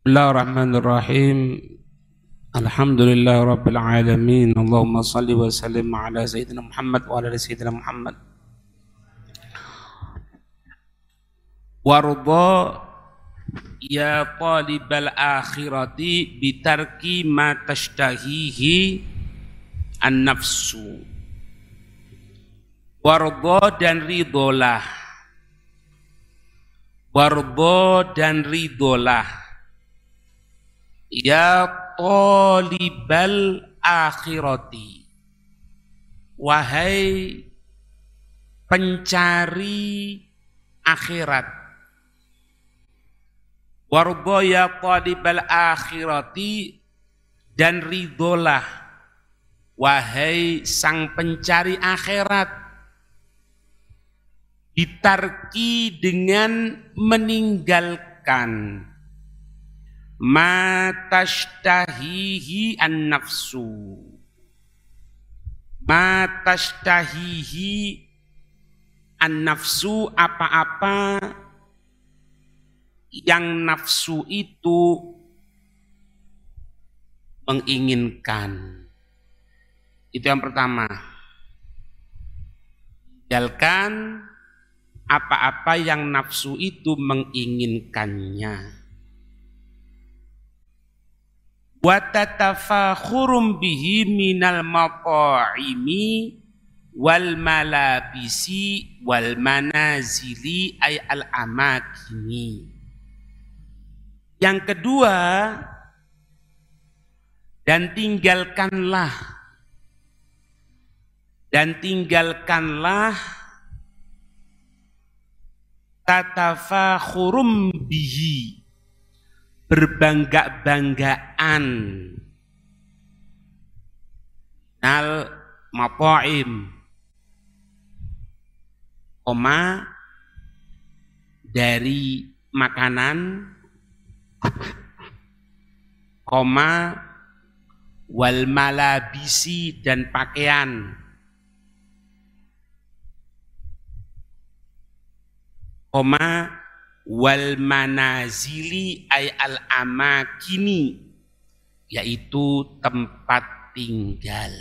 Bismillahirrahmanirrahim. Alhamdulillah rabbil alamin. Allahumma salli wa sallim ala sayyidina Muhammad wa ala sayyidina Muhammad. Warda ya talibal akhirati bitarki ma tashtahihi an-nafsu. Warda dan ridolah. Warda dan ridolah. Ya talibal akhirati, wahai pencari akhirat. Warda ya talibal akhirati, dan ridolah wahai sang pencari akhirat, ditarki dengan meninggalkan ma tashtahihi an-nafsu. Ma tashtahihi an-nafsu, apa-apa yang nafsu itu menginginkan. Itu yang pertama. Tinggalkan apa-apa yang nafsu itu menginginkannya. Wa tatafakhurum bihi minal mata'imi wal malabisi wal manazili ay al amakini. Yang kedua, dan tinggalkanlah tatafakhurum bihi, berbangga-banggaan, al mata'im, dari makanan, wal malabisi, dan pakaian, wal manazili ay al amakini, yaitu tempat tinggal.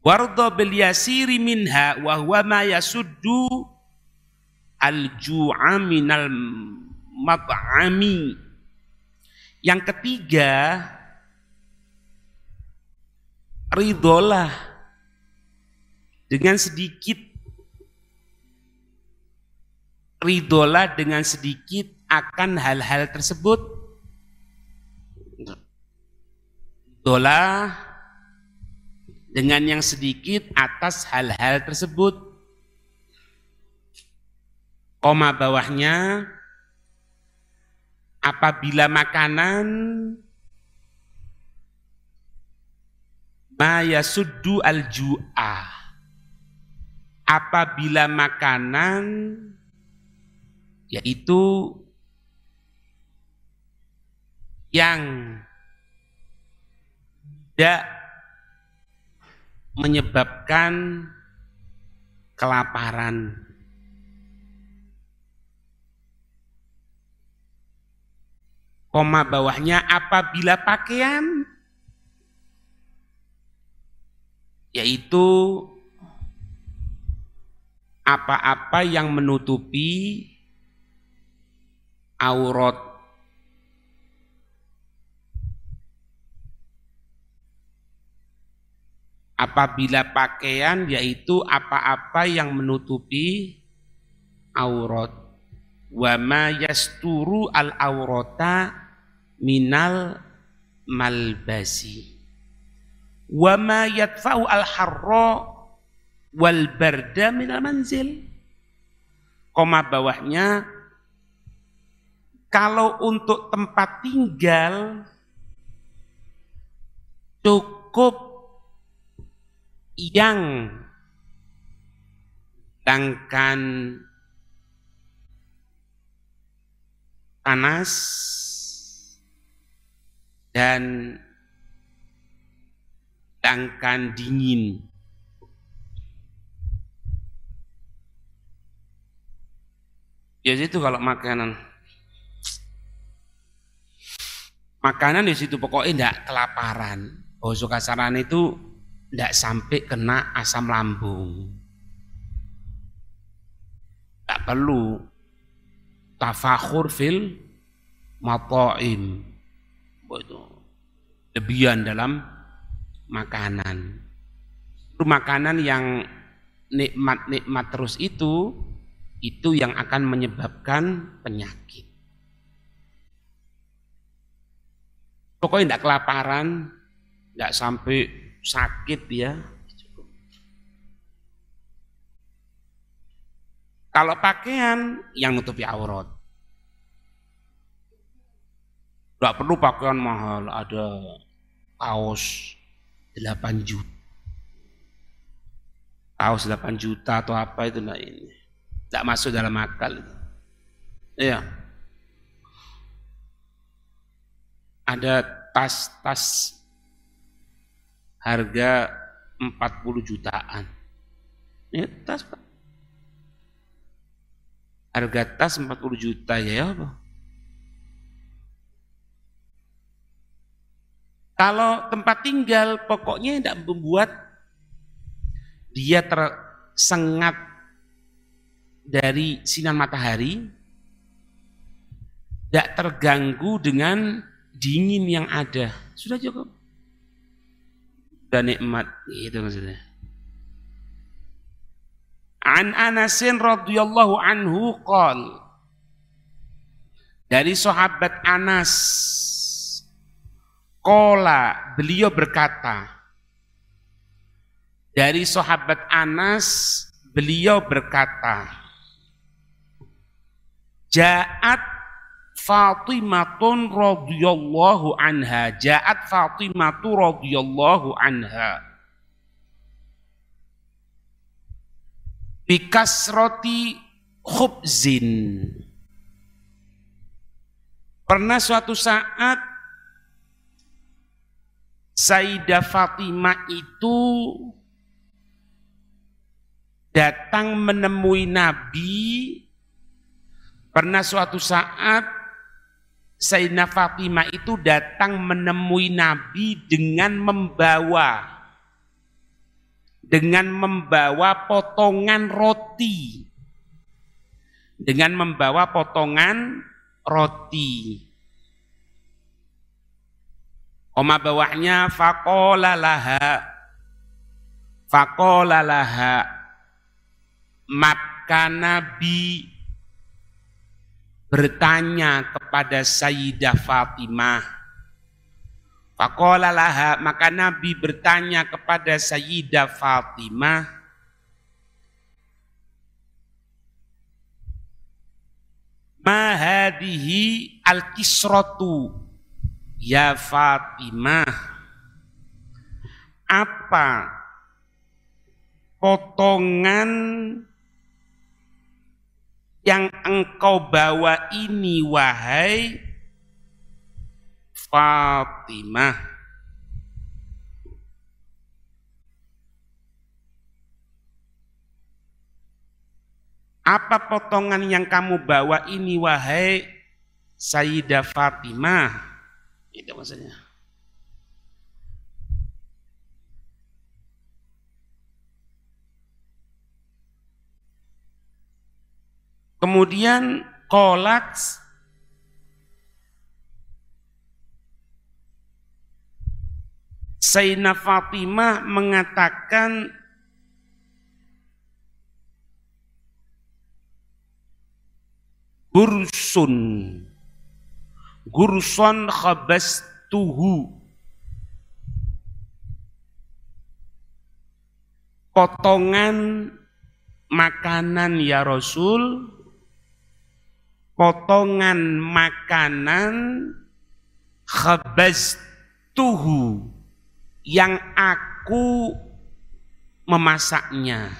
Warda bil yasiri minha wa huwa ma yasuddu al ju'a minal mat'ami. Yang ketiga, ridolah dengan sedikit, ridolah dengan sedikit akan hal-hal tersebut. Ridolah dengan yang sedikit atas hal-hal tersebut. Koma bawahnya, apabila makanan ma yasuddu al-ju'a, apabila makanan yaitu yang tidak menyebabkan kelaparan. Koma bawahnya, apabila pakaian yaitu apa-apa yang menutupi aurat. Apabila pakaian yaitu apa-apa yang menutupi aurat. Wa ma yasturu al aurata minal malbasi. Wa ma yadfa'u al harra wal barda minal manzil. Koma bawahnya, kalau untuk tempat tinggal cukup yang hilangkan panas dan hilangkan dingin. Ya itu kalau makanan. Makanan di situ pokoknya ndak kelaparan. Basa kasaran itu ndak sampai kena asam lambung. Tak perlu tafakhur fil mataim. Itu lebihan dalam makanan. Itu makanan yang nikmat-nikmat terus itu yang akan menyebabkan penyakit. Pokoknya tidak kelaparan, tidak sampai sakit ya. Kalau pakaian yang nutupi aurat, tidak perlu pakaian mahal, ada kaos 8 juta. Kaos 8 juta atau apa itu nah ini. Tidak masuk dalam akal. Iya. Ada tas harga 40 jutaan. Ini tas Pak. Harga tas 40 juta ya apa? Kalau tempat tinggal pokoknya tidak membuat dia tersengat dari sinar matahari, tidak terganggu dengan dingin yang ada. Sudah cukup. Sudah nikmat, itu maksudnya. An Anasin radhiyallahu anhu qol. Dari sahabat Anas, qala, beliau berkata. Dari sahabat Anas, beliau berkata, Ja'at Fatimatun radhiyallahu anha. Ja'at Fatimatu radhiyallahu anha. Bikasroti khubzin. Pernah suatu saat Sayyidah Fatimah itu datang menemui Nabi. Pernah suatu saat Sayyidah Fatimah itu datang menemui Nabi dengan membawa potongan roti. Dengan membawa potongan roti. Oma bawahnya faqala laha maka Nabi bertanya kepada Sayyidah Fatimah. Faqala laha, maka Nabi bertanya kepada Sayyidah Fatimah, ma hadhihi al-kisratu ya Fatimah, apa potongan yang engkau bawa ini wahai Fatimah? Apa potongan yang kamu bawa ini wahai Sayyidah Fatimah? Itu maksudnya. Kemudian qalat Sayyidah Fatimah mengatakan, Gurson khabastuhu, potongan makanan ya Rasul, potongan makanan khabastuhu yang aku memasaknya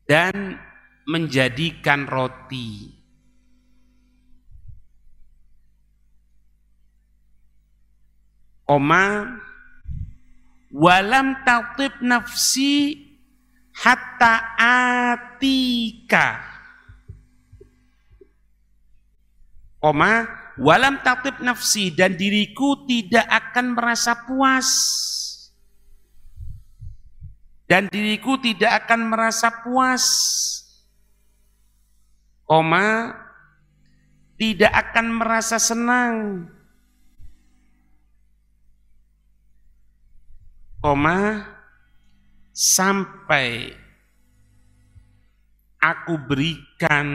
dan menjadikan roti. Walam tatib nafsi hatta atika. koma walam tatib nafsi, dan diriku tidak akan merasa puas, dan diriku tidak akan merasa puas, koma tidak akan merasa senang, koma sampai aku berikan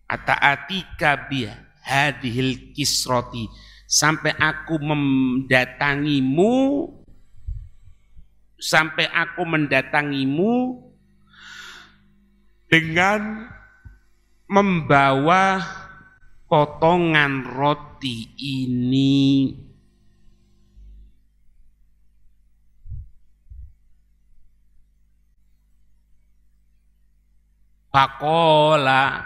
ata'atika bi hadhil kisroti, sampai aku mendatangimu, dengan membawa potongan roti ini. Faqala,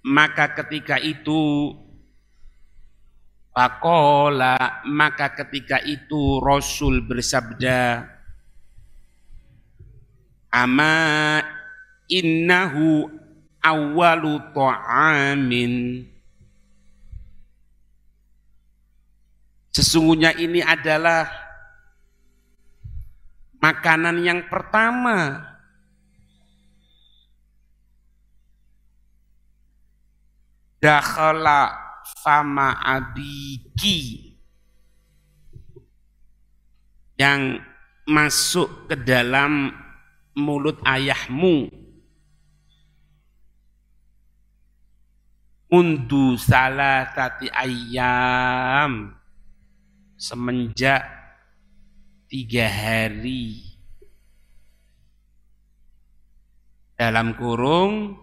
maka ketika itu Rasul bersabda, ama innahu awwalu ta'amin, sesungguhnya ini adalah makanan yang pertama dakhala fama abiki, yang masuk ke dalam mulut ayahmu, mundu salasati ayyam, semenjak 3 hari, dalam kurung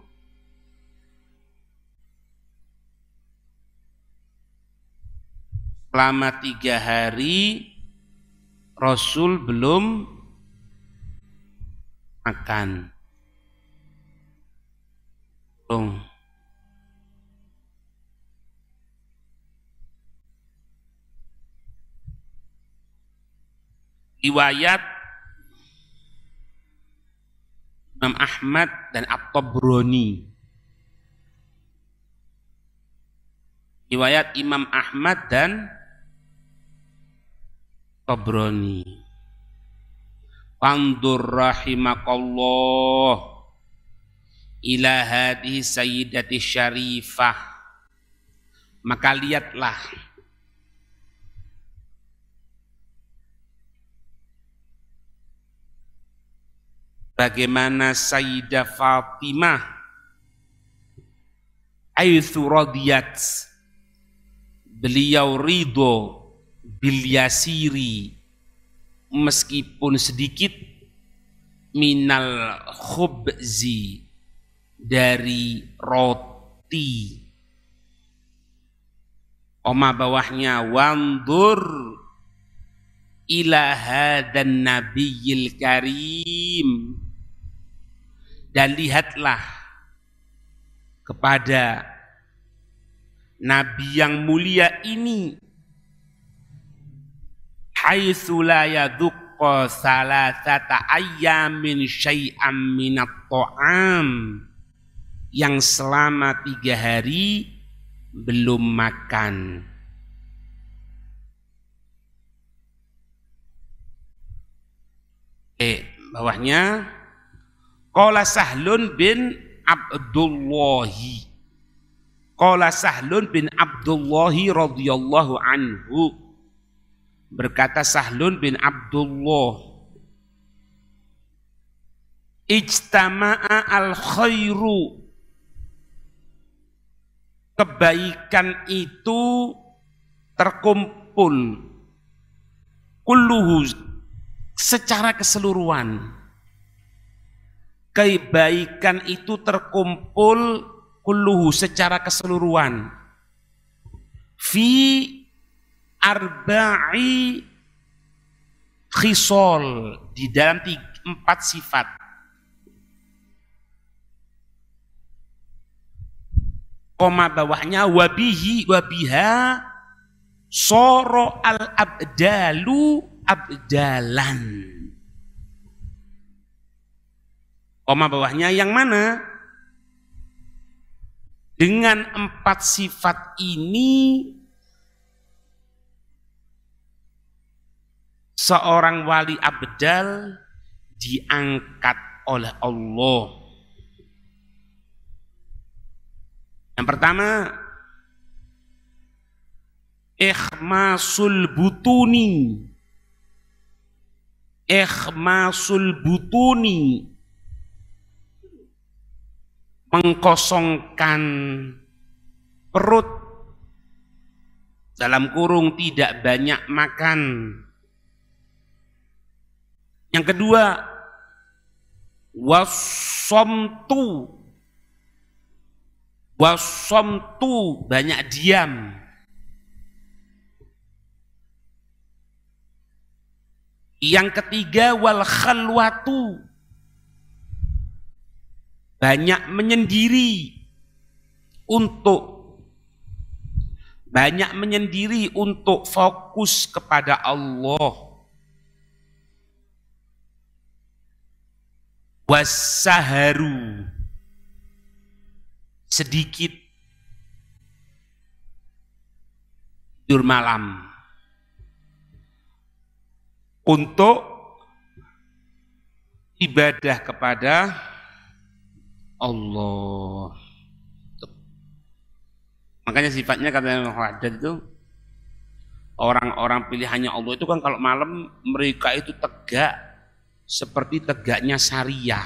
selama 3 hari Rasul belum makan. Riwayat Imam Ahmad dan At-Tabrani. Riwayat Imam Ahmad dan Tabrani. Fandur rahimakallah ila hadhihi sayyidati syarifah, maka lihatlah bagaimana Sayyidah Fatimah aitsu radiyat, beliau ridho bil yasiri, meskipun sedikit, minal khubzi, dari roti. Koma bawahnya wandur ila hadan nabiyil karim, dan lihatlah kepada Nabi yang mulia ini, haitsu la yadhuqqa salasata ayyamin syai'am minat ta'am, yang selama 3 hari belum makan. Bawahnya qala Sahlun bin Abdullahi, qala Sahlun bin Abdullahi radhiyallahu anhu, berkata Sahlun bin Abdullah, ijtama'a al-khairu, kebaikan itu terkumpul, kulluhu, secara keseluruhan. Kebaikan itu terkumpul kulluhu, secara keseluruhan, fi arba'i khisol, di dalam 4 sifat. Koma bawahnya wabiha soro al abdalu abdalan. Koma bawahnya yang mana? Dengan 4 sifat ini seorang wali abdal diangkat oleh Allah. Yang pertama, ikhmasul butuni. Ikhmasul butuni, mengkosongkan perut, dalam kurung tidak banyak makan. Yang kedua, wasomtu, banyak diam. Yang ketiga, wal khalwatu, banyak menyendiri untuk fokus kepada Allah. Wassaharu, sedikit tidur malam untuk ibadah kepada Allah. Makanya sifatnya kata Haddad itu, orang-orang pilihannya Allah itu kan kalau malam mereka itu tegak seperti tegaknya syariah.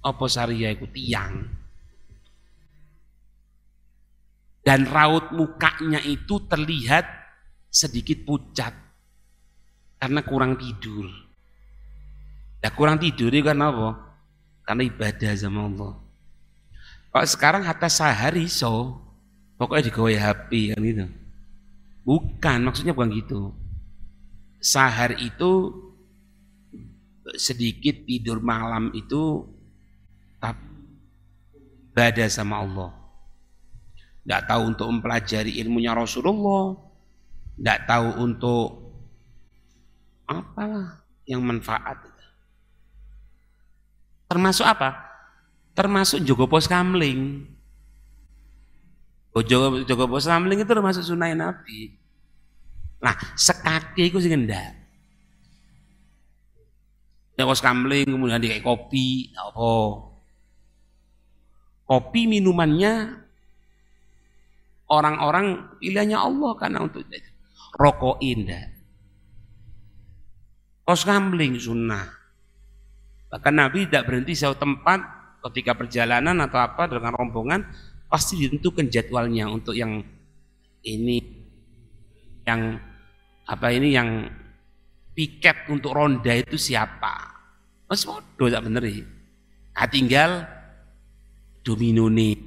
Apa syariah itu? Tiang. Dan raut mukanya itu terlihat sedikit pucat karena kurang tidur. Ya kurang tidur itu kan apa? Karena ibadah sama Allah. Kalau sekarang hatta sehari pokoknya digawe HP kan gitu. Bukan, maksudnya bukan gitu. Sahar itu sedikit tidur malam itu ibadah sama Allah. Tidak tahu untuk mempelajari ilmunya Rasulullah, tidak tahu untuk apalah yang manfaat. Termasuk apa? Termasuk jogo pos kamling. Jogo pos kamling itu termasuk sunah Nabi. Nah, sekaki itu sih ngendak. Ya pos kamling kemudian kayak kopi, apa? Kopi minumannya orang-orang pilihannya Allah karena untuk itu. Rokok indah. Pos kamling sunnah. Bahkan Nabi tidak berhenti satu tempat ketika perjalanan atau apa dengan rombongan, pasti ditentukan jadwalnya untuk yang ini, yang apa ini, yang piket untuk ronda itu siapa. Mas bodoh tak bener ya. Nah, tinggal domino nih,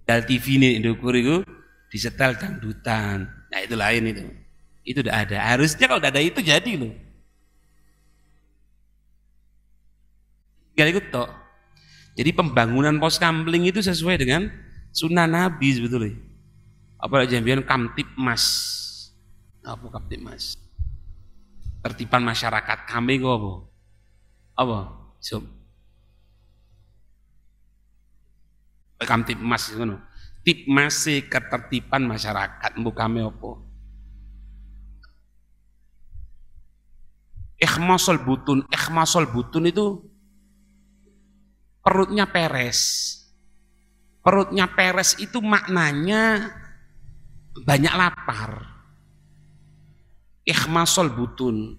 dal TV nih dukur itu disetel dangdutan. Nah itu lain itu udah ada. Harusnya kalau udah ada itu jadi loh. Tinggal ikut toh. Jadi pembangunan pos kamling itu sesuai dengan sunnah Nabi sebetulnya. Apalagi jambian Kamtibmas. Apa Kamtibmas? Tertiban masyarakat kami kok apa? Apa? Kamtibmas ngono. Tipmase ketertiban masyarakat mbukame apa? Ikhmasul butun itu perutnya peres. Perutnya peres itu maknanya banyak lapar. Ikhmasul butun.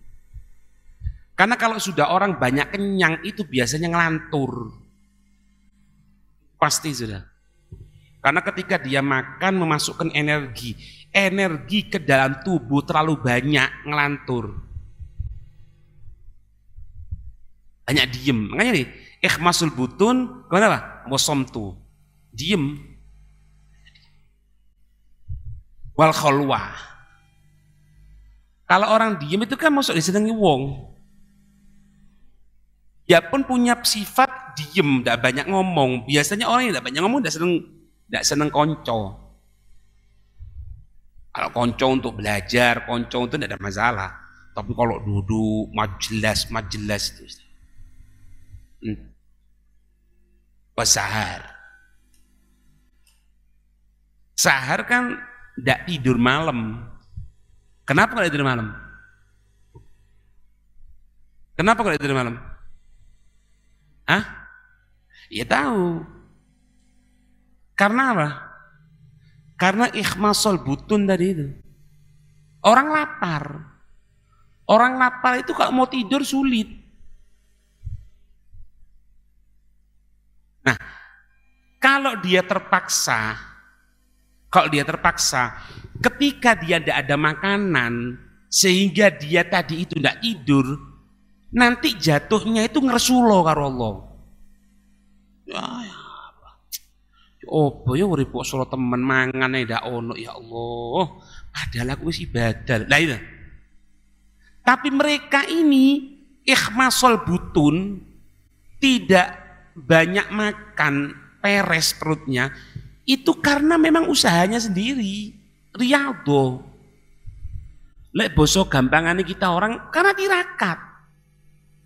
Karena kalau sudah orang banyak kenyang itu biasanya ngelantur. Pasti sudah. Karena ketika dia makan memasukkan energi ke dalam tubuh terlalu banyak ngelantur. Banyak diem. Makanya nih, ikhmasul butun, kenapa? Wasomtu. Diem. Wal khalwah. Kalau orang diem itu kan masuk disenengi wong. Ya pun punya sifat diem, tidak banyak ngomong. Biasanya orang yang tidak banyak ngomong tidak seneng konco. Kalau konco untuk belajar, konco itu tidak ada masalah. Tapi kalau duduk majelis itu. Wasahar. Sahar kan tidak tidur malam. Kenapa kalau tidur malam? Kenapa kalau tidur malam? Hah? Ya tahu. Karena apa? Karena ikhmasol butun tadi itu. Orang lapar. Orang lapar itu kalau mau tidur sulit. Nah, kalau dia terpaksa, ketika dia tidak ada makanan, sehingga dia tadi itu tidak tidur, nanti jatuhnya itu ngersulo karo Allah. Ya, apa ya urip kok solo temen mangan ndak ono ya Allah. Padahal aku wis ibadah. Lah itu. Tapi mereka ini ikhmasol butun, tidak banyak makan, peres perutnya, itu karena memang usahanya sendiri. Riyadho. Lek boso gampangane kita orang karena tirakat.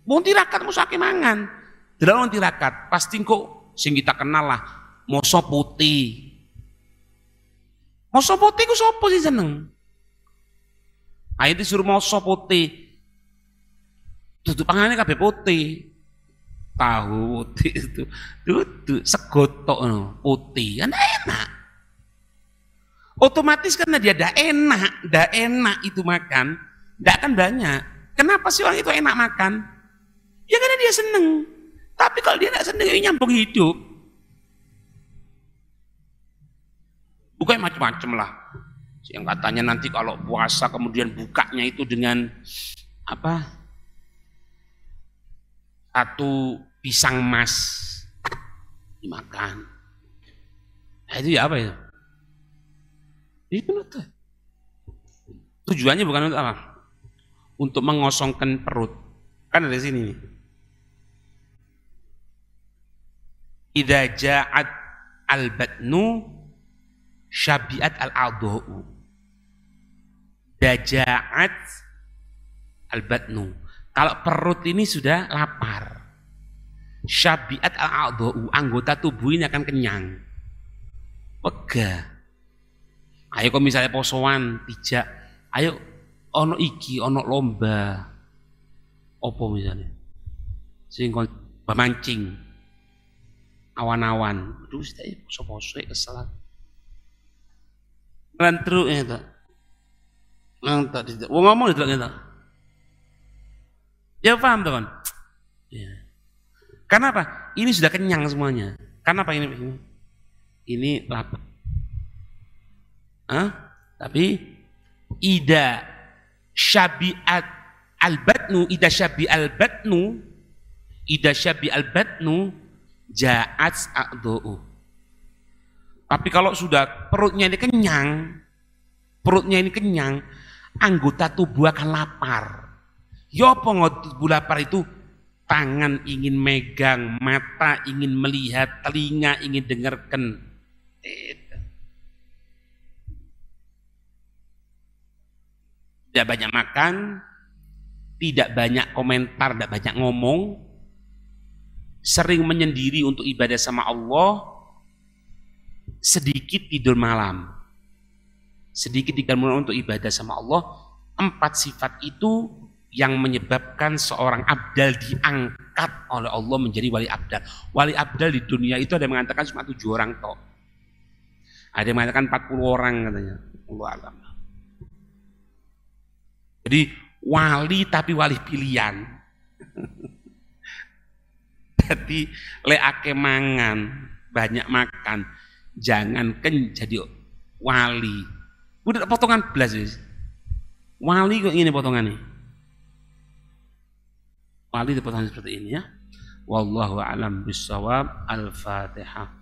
Wong tirakat musake mangan. Delok tirakat, pasti kok sing kita kenal lah, moso putih. Moso putih ku sapa sih seneng? Ayo disuruh moso putih. Duduk pangane kabeh putih. Tahu putih itu duduk segotok putih kan enak. Otomatis karena dia dah enak itu makan, ndak akan banyak. Kenapa sih orang itu enak makan? Ya karena dia seneng. Tapi kalau dia tidak seneng, ya nyambung hidup. Bukan macam-macam lah. Yang katanya nanti kalau puasa kemudian bukanya itu dengan apa? Satu pisang emas dimakan. Nah, itu ya apa itu? Itu tuh. Tujuannya bukan untuk apa? Untuk mengosongkan perut. Kan dari sini nih. Idza ja'at al-batnu syabi'at al-adha'u. Daja'at al-batnu. Kalau perut ini sudah lapar. Syabi'at al-adha'u, anggota tubuh ini akan kenyang. Wegah. Ayo kok misalnya posoan, pijak, ayo ono iki, ono lomba. Opo misalnya? Sing kon mancing. Awan-awan. Aduh, saya poso-poso kesel. Ngantru itu. Nang tadi, wong ngomong itu gitu. Ya paham teman. Ya. Karena apa? Ini sudah kenyang semuanya. Karena apa ini? Ini lapar. Tapi ida syabi'at al-batnu, ida syabi al-batnu, ja'at a'dha'u. Tapi kalau sudah perutnya ini kenyang, anggota tubuh akan lapar. Ya apa tubuh lapar itu? Tangan ingin megang, mata ingin melihat, telinga ingin dengarkan. Tidak banyak makan, tidak banyak komentar, tidak banyak ngomong, sering menyendiri untuk ibadah sama Allah, sedikit tidur malam, sedikit tidur malam untuk ibadah sama Allah. 4 sifat itu yang menyebabkan seorang abdal diangkat oleh Allah menjadi wali abdal. Wali abdal di dunia itu ada yang mengatakan cuma 7 orang tok, ada yang mengatakan 40 orang katanya. Allah alam. Jadi wali tapi wali pilihan. Jadi leake mangan, banyak makan, jangankan jadi wali. Udah potongan belas wis. Wali kok ini potongannya. Wali itu potongan seperti ini ya. Wallahu a'lam bishawab. Al-Fatihah.